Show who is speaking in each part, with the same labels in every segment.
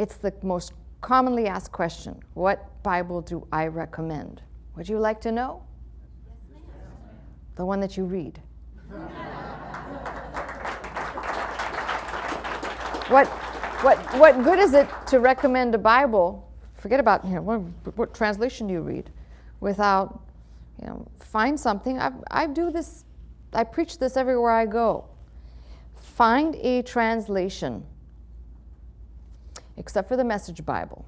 Speaker 1: It's the most commonly asked question. What Bible do I recommend? Would you like to know?
Speaker 2: Yes, ma'am.
Speaker 1: The one that you read. What good is it to recommend a Bible? Forget about what translation do you read, without find something. I preach this everywhere I go. Find a translation, except for the Message Bible.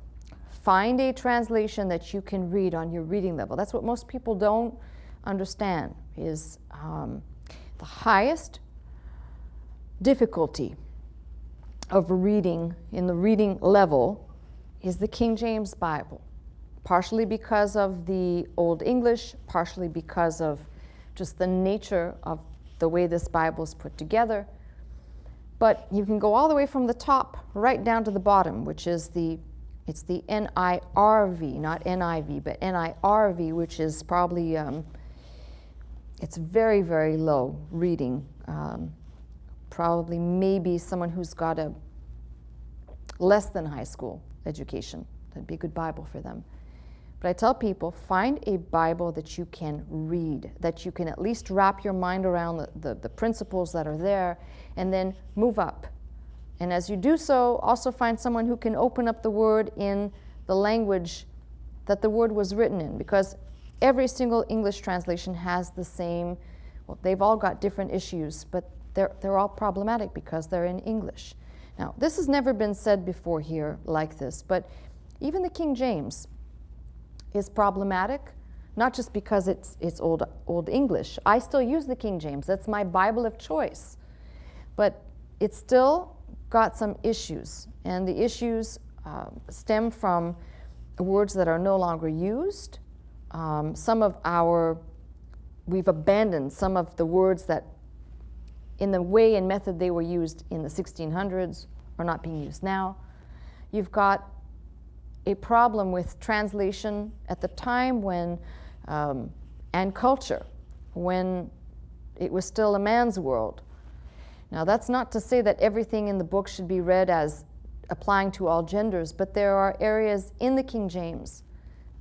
Speaker 1: Find a translation that you can read on your reading level. That's what most people don't understand, is the highest difficulty of reading in the reading level is the King James Bible, partially because of the Old English, partially because of just the nature of the way this Bible is put together. But you can go all the way from the top right down to the bottom, which is it's the NIRV, not NIV, but NIRV, which is probably, it's very, very low reading. Probably maybe someone who's got a less than high school education. That'd be a good Bible for them. But I tell people, find a Bible that you can read, that you can at least wrap your mind around the principles that are there, and then move up. And as you do so, also find someone who can open up the Word in the language that the Word was written in, because every single English translation has the same, well, they've all got different issues, but they're all problematic because they're in English. Now, this has never been said before here like this, but even the King James is problematic, not just because it's old English. I still use the King James. That's my Bible of choice. But it's still got some issues, and the issues stem from words that are no longer used. We've abandoned some of the words that in the way and method they were used in the 1600s are not being used now. You've got a problem with translation at the time when, and culture, when it was still a man's world. Now, that's not to say that everything in the book should be read as applying to all genders, but there are areas in the King James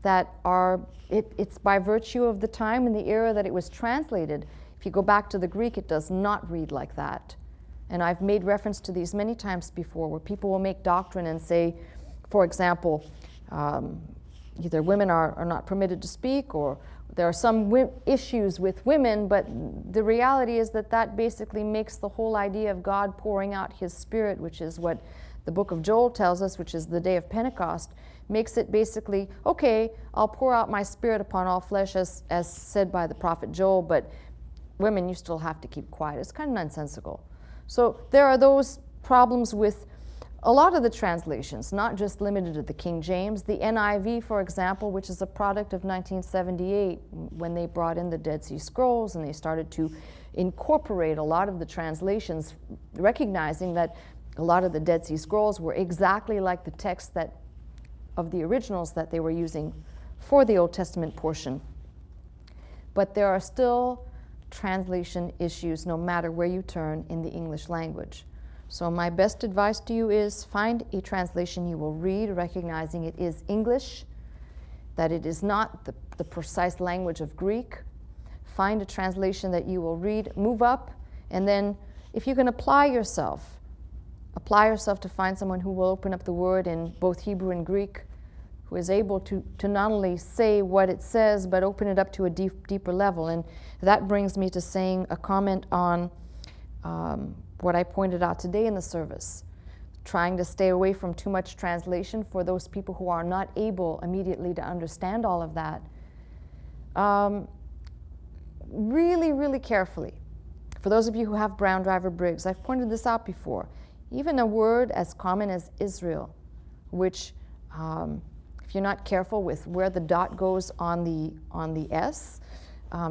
Speaker 1: that are, it's by virtue of the time and the era that it was translated. If you go back to the Greek, it does not read like that. And I've made reference to these many times before, where people will make doctrine and say, for example, either women are not permitted to speak, or there are some issues with women, but the reality is that basically makes the whole idea of God pouring out His Spirit, which is what the book of Joel tells us, which is the day of Pentecost, makes it basically, okay, I'll pour out my Spirit upon all flesh, as said by the prophet Joel, but women, you still have to keep quiet. It's kind of nonsensical. So there are those problems with a lot of the translations, not just limited to the King James. The NIV, for example, which is a product of 1978, when they brought in the Dead Sea Scrolls and they started to incorporate a lot of the translations, recognizing that a lot of the Dead Sea Scrolls were exactly like the text of the originals that they were using for the Old Testament portion. But there are still translation issues no matter where you turn in the English language. So my best advice to you is find a translation you will read, recognizing it is English, that it is not the precise language of Greek. Find a translation that you will read, move up, and then if you can apply yourself to find someone who will open up the Word in both Hebrew and Greek, who is able to not only say what it says, but open it up to a deeper level. And that brings me to saying a comment on what I pointed out today in the service, trying to stay away from too much translation for those people who are not able immediately to understand all of that. Really, really carefully. For those of you who have Brown Driver Briggs, I've pointed this out before. Even a word as common as Israel, which if you're not careful with where the dot goes on the S,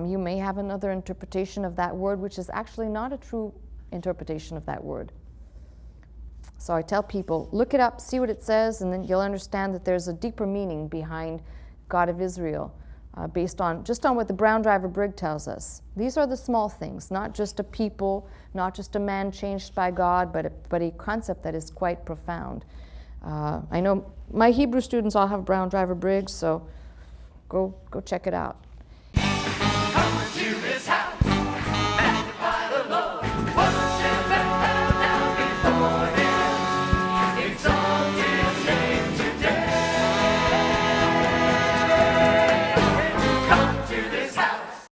Speaker 1: you may have another interpretation of that word, which is actually not a true interpretation of that word. So I tell people, look it up, see what it says, and then you'll understand that there's a deeper meaning behind God of Israel, based on what the Brown Driver Brig tells us. These are the small things, not just a people, not just a man changed by God, but a concept that is quite profound. I know my Hebrew students all have Brown Driver Briggs, so go check it out.